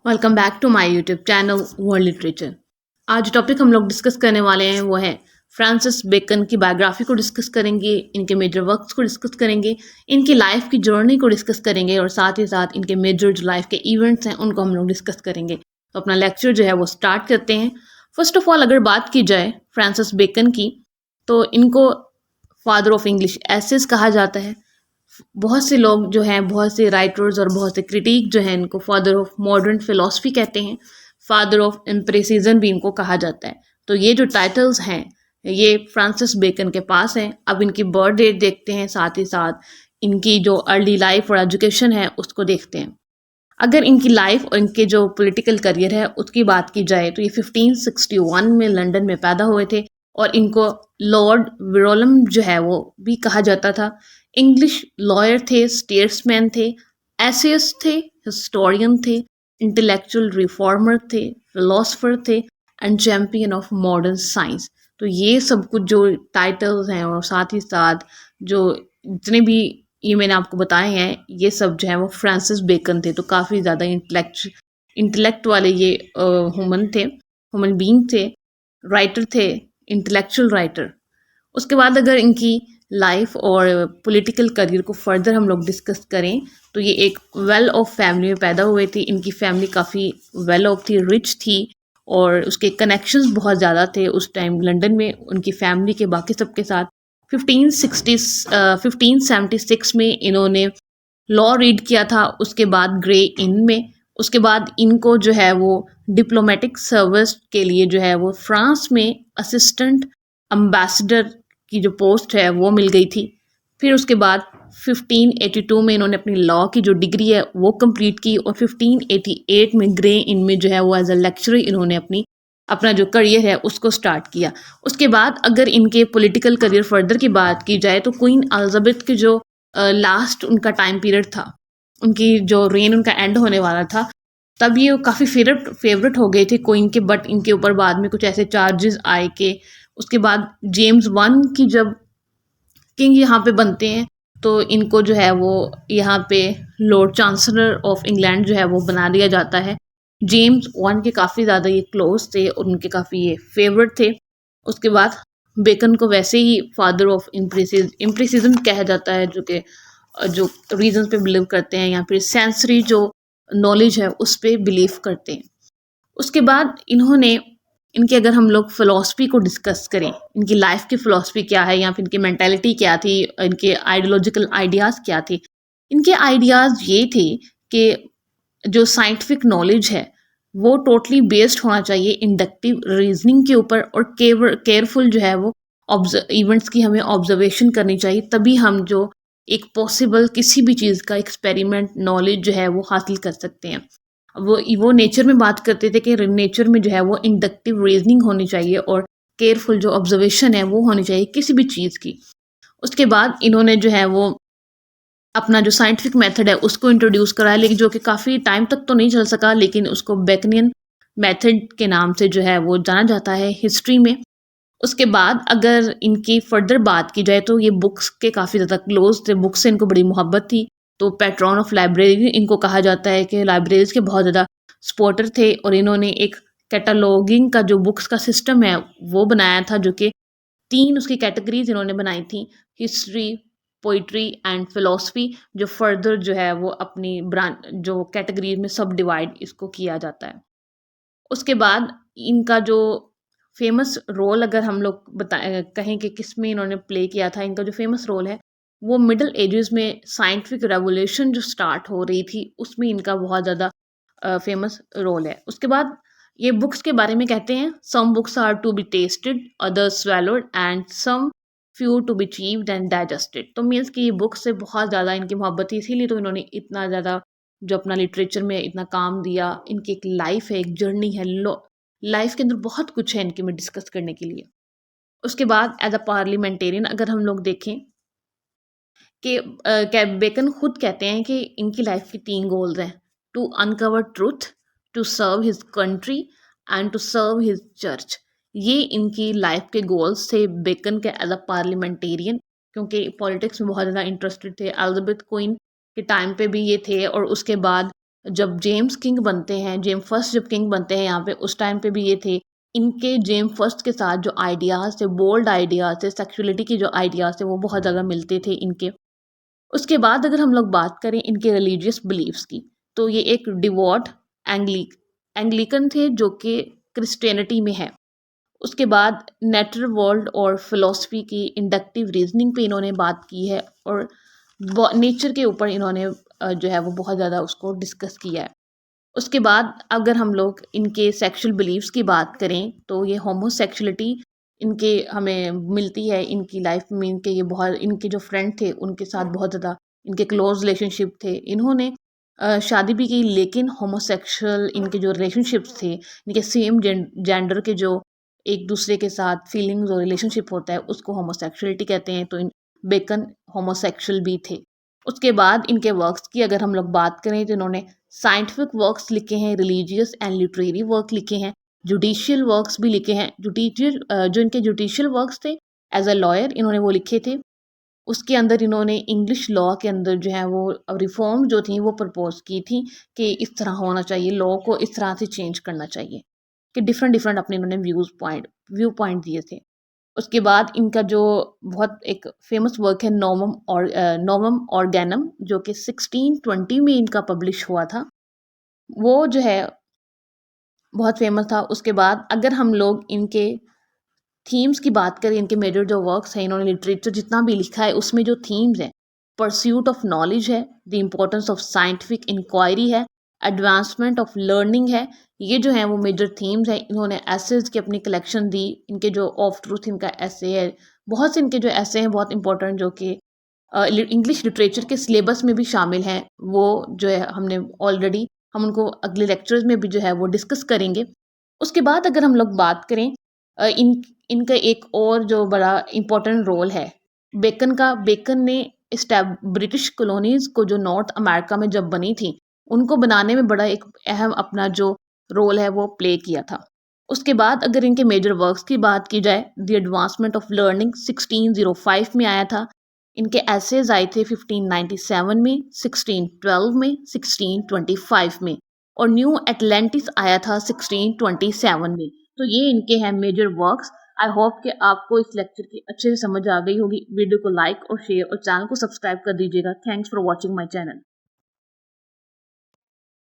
Welcome back to my YouTube channel world literature. आज topic हम लोग डिस्कस करने वाले हैं वो है फ्रांसिस बेकन की बायोग्राफी को डिस्कस करेंगे, इनके मेजर वर्क्स को डिस्कस करेंगे, इनकी लाइफ की जर्नी को डिस्कस करेंगे और साथ ही साथ इनके मेजर जो लाइफ के इवेंट्स हैं उनको हम लोग डिस्कस करेंगे। तो अपना लेक्चर जो है वो स्टार्ट करते हैं। फर्स्ट ऑफ ऑल अगर बात की जाए फ्रांसिस बेकन की, तो इनको फादर ऑफ इंग्लिश एसेस कहा जाता है। बहुत से लोग जो हैं, बहुत से राइटर्स और बहुत से क्रिटिक जो हैं, इनको फादर ऑफ मॉडर्न फिलोसफी कहते हैं। फादर ऑफ एम्प्रेसिज्म भी इनको कहा जाता है। तो ये जो टाइटल्स हैं ये फ्रांसिस बेकन के पास हैं। अब इनकी बर्थ डेट देखते हैं, साथ ही साथ इनकी जो अर्ली लाइफ और एजुकेशन है उसको देखते हैं। अगर इनकी लाइफ और इनके जो पॉलिटिकल करियर है उसकी बात की जाए तो ये 1561 में लंदन में पैदा हुए थे और इनको लॉर्ड विरोलम जो है वो भी कहा जाता था। इंग्लिश लॉयर थे, स्टेट्समैन थे, एसेइस्ट थे, हिस्टोरियन थे, इंटेलेक्चुअल रिफॉर्मर थे, फिलोसफर थे and champion of modern science. तो ये सब कुछ जो टाइटल्स हैं और साथ ही साथ जो जितने भी ये मैंने आपको बताए हैं ये सब जो है वो फ्रांसिस बेकन थे। तो काफ़ी ज़्यादा इंटेलेक्ट वाले ये ह्यूमन बीइंग थे, राइटर थे, इंटेलेक्चुअल राइटर। उसके बाद अगर इनकी लाइफ और पॉलिटिकल करियर को फर्दर हम लोग डिस्कस करें तो ये एक वेल ऑफ फैमिली में पैदा हुए थे। इनकी फैमिली काफ़ी वेल ऑफ थी, रिच थी और उसके कनेक्शंस बहुत ज़्यादा थे उस टाइम लंदन में उनकी फैमिली के बाकी सबके साथ। 1576 में इन्होंने लॉ रीड किया था, उसके बाद ग्रे इन में। उसके बाद इनको जो है वो डिप्लोमेटिक सर्विस के लिए जो है वो फ्रांस में असिस्टेंट अम्बेसडर की जो पोस्ट है वो मिल गई थी। फिर उसके बाद 1582 में इन्होंने अपनी लॉ की जो डिग्री है वो कंप्लीट की और 1588 में ग्रे इन में जो है वो एज अ लेक्चरर इन्होंने अपना जो करियर है उसको स्टार्ट किया। उसके बाद अगर इनके पॉलिटिकल करियर फर्दर की बात की जाए तो क्वीन एलिजाबेथ के जो लास्ट उनका टाइम पीरियड था, उनकी जो रेन उनका एंड होने वाला था, तब ये काफ़ी फेवरेट हो गए थे क्वीन के। बट इनके ऊपर बाद में कुछ ऐसे चार्जेस आए कि उसके बाद जेम्स वन की जब किंग यहाँ पे बनते हैं तो इनको जो है वो यहाँ पे लॉर्ड चांसलर ऑफ इंग्लैंड जो है वो बना दिया जाता है। जेम्स वन के काफ़ी ज़्यादा ये क्लोज थे और उनके काफ़ी ये फेवरेट थे। उसके बाद बेकन को वैसे ही फादर ऑफ इम्प्रेसिज्म कहा जाता है, जो रीजन पे बिलीव करते हैं या फिर सेंसरी जो नॉलेज है उस पर बिलीव करते हैं। उसके बाद इनकी अगर हम लोग फ़िलासफ़ी को डिस्कस करें, इनकी लाइफ की फ़िलासफ़ी क्या है या फिर इनकी मेंटालिटी क्या थी, इनके आइडियोलॉजिकल आइडियाज़ क्या थे। इनके आइडियाज़ ये थे कि जो साइंटिफिक नॉलेज है वो टोटली बेस्ड होना चाहिए इंडक्टिव रीजनिंग के ऊपर और केयरफुल जो है वो इवेंट्स की हमें ऑब्जर्वेशन करनी चाहिए, तभी हम जो एक पॉसिबल किसी भी चीज़ का एक्सपेरिमेंट नॉलेज जो है वो हासिल कर सकते हैं। वो नेचर में बात करते थे कि नेचर में जो है वो इंडक्टिव रीजनिंग होनी चाहिए और केयरफुल जो ऑब्जर्वेशन है वो होनी चाहिए किसी भी चीज़ की। उसके बाद इन्होंने जो है वो अपना जो साइंटिफिक मेथड है उसको इंट्रोड्यूस कराया, लेकिन जो कि काफ़ी टाइम तक तो नहीं चल सका, लेकिन उसको बेकनियन मेथड के नाम से जो है वो जाना जाता है हिस्ट्री में। उसके बाद अगर इनकी फर्दर बात की जाए तो ये बुक्स के काफ़ी ज़्यादा क्लोज थे, बुक्स से इनको बड़ी मोहब्बत थी। तो पैट्रॉन ऑफ लाइब्रेरी इनको कहा जाता है कि लाइब्रेरीज के बहुत ज़्यादा सपोर्टर थे और इन्होंने एक कैटलॉगिंग का जो बुक्स का सिस्टम है वो बनाया था, जो कि 3 उसकी कैटेगरीज इन्होंने बनाई थी, हिस्ट्री, पोइट्री एंड फिलोसफी, जो फर्दर जो है वो अपनी ब्रांच जो कैटेगरीज में सब डिवाइड इसको किया जाता है। उसके बाद इनका जो फेमस रोल अगर हम लोग कहें कि किस में इन्होंने प्ले किया था, इनका जो फेमस रोल है वो मिडल एजेस में साइंटिफिक रेवोल्यूशन जो स्टार्ट हो रही थी उसमें इनका बहुत ज़्यादा फेमस रोल है। उसके बाद ये बुक्स के बारे में कहते हैं, some books are to be tasted, others swallowed and some few to be chewed and digested. तो मीन्स कि ये बुक्स से बहुत ज़्यादा इनकी मोहब्बत थी, इसीलिए तो इन्होंने इतना ज़्यादा जो अपना लिटरेचर में इतना काम दिया। इनकी एक लाइफ है, एक जर्नी है, लाइफ के अंदर बहुत कुछ है इनके में डिस्कस करने के लिए। उसके बाद एज अ पार्लियामेंटेरियन अगर हम लोग देखें कि बेकन खुद कहते हैं कि इनकी लाइफ की 3 गोल्स हैं, to uncover truth, to serve his country and to serve his church. ये इनकी लाइफ के गोल्स थे बेकन के एज अ पार्लियामेंटेरियन, क्योंकि पॉलिटिक्स में बहुत ज़्यादा इंटरेस्टेड थे। एलिजाबेथ क्वीन के टाइम पे भी ये थे और उसके बाद जब जेम्स किंग बनते हैं, जेम्स फर्स्ट जब किंग बनते हैं यहाँ पे, उस टाइम पे भी ये थे। इनके जेम्स फर्स्ट के साथ जो आइडियाज़ थे, बोल्ड आइडियाज़ थे, सेक्सुअलिटी के जो आइडियाज़ थे वो बहुत ज़्यादा मिलते थे इनके। उसके बाद अगर हम लोग बात करें इनके रिलीजियस बिलीफ्स की, तो ये एक डिवोट एंग्लिकन थे जो कि क्रिश्चियनिटी में है। उसके बाद नेचर वर्ल्ड और फिलॉसफी की इंडक्टिव रीजनिंग पे इन्होंने बात की है, और नेचर के ऊपर इन्होंने जो है वो बहुत ज़्यादा उसको डिस्कस किया है। उसके बाद अगर हम लोग इनके सेक्सुअल बिलीव्स की बात करें, तो ये होमोसेक्सुअलिटी इनके हमें मिलती है इनकी लाइफ में। इनके ये बहुत, इनके जो फ्रेंड थे उनके साथ बहुत ज़्यादा इनके क्लोज रिलेशनशिप थे। इन्होंने शादी भी की, लेकिन होमोसेक्सुअल इनके जो रिलेशनशिप्स थे, इनके सेम जेंडर के जो एक दूसरे के साथ फीलिंग्स और रिलेशनशिप होता है उसको होमोसेक्सुअलिटी कहते हैं। तो इन बेकन होमोसेक्सुअल भी थे। उसके बाद इनके वर्क्स की अगर हम लोग बात करें, तो इन्होंने साइंटिफिक वर्क्स लिखे हैं, रिलीजियस एंड लिटरेरी वर्क लिखे हैं, जुडिशियल वर्क्स भी लिखे हैं। जुडिशियल जो इनके जुडिशियल वर्क्स थे, एज अ लॉयर इन्होंने वो लिखे थे। उसके अंदर इन्होंने इंग्लिश लॉ के अंदर जो है वो रिफॉर्म जो थी वो प्रपोज की थी कि इस तरह होना चाहिए, लॉ को इस तरह से चेंज करना चाहिए, कि डिफरेंट डिफरेंट अपने इन्होंने व्यू पॉइंट दिए थे। उसके बाद इनका जो बहुत एक फेमस वर्क है नोवम ऑर्गेनम, जो कि 1620 में इनका पब्लिश हुआ था, वो जो है बहुत फेमस था। उसके बाद अगर हम लोग इनके थीम्स की बात करें, इनके मेजर जो वर्क्स हैं, इन्होंने लिटरेचर जितना भी लिखा है उसमें जो थीम्स हैं, परस्यूट ऑफ नॉलेज है, the importance of scientific inquiry है, एडवांसमेंट ऑफ लर्निंग है, ये जो है वो मेजर थीम्स हैं। इन्होंने एसेज की अपनी कलेक्शन दी। इनके जो ऑफ ट्रूथ इनका ऐसे है, बहुत से इनके जो ऐसे हैं बहुत इंपॉर्टेंट, जो कि इंग्लिश लिटरेचर के सिलेबस में भी शामिल हैं। वो जो है हमने ऑलरेडी, हम उनको अगले लेक्चर्स में भी जो है वो डिस्कस करेंगे। उसके बाद अगर हम लोग बात करें इनका एक और जो बड़ा इम्पोर्टेंट रोल है बेकन का। बेकन ने ब्रिटिश कॉलोनीज को जो नॉर्थ अमेरिका में जब बनी थी, उनको बनाने में बड़ा एक अहम अपना जो रोल है वो प्ले किया था। उसके बाद अगर इनके मेजर वर्क्स की बात की जाए, द एडवांसमेंट ऑफ लर्निंग 1605 में आया था। इनके एसेज आए थे 1597 में, 1612 में, 1625 में, और न्यू एटलांटिस आया था 1627 में। तो ये इनके हैं मेजर वर्क्स। आई होप कि आपको इस लेक्चर की अच्छे से समझ आ गई होगी। वीडियो को लाइक और शेयर और चैनल को सब्सक्राइब कर दीजिएगा। Thanks for watching my channel.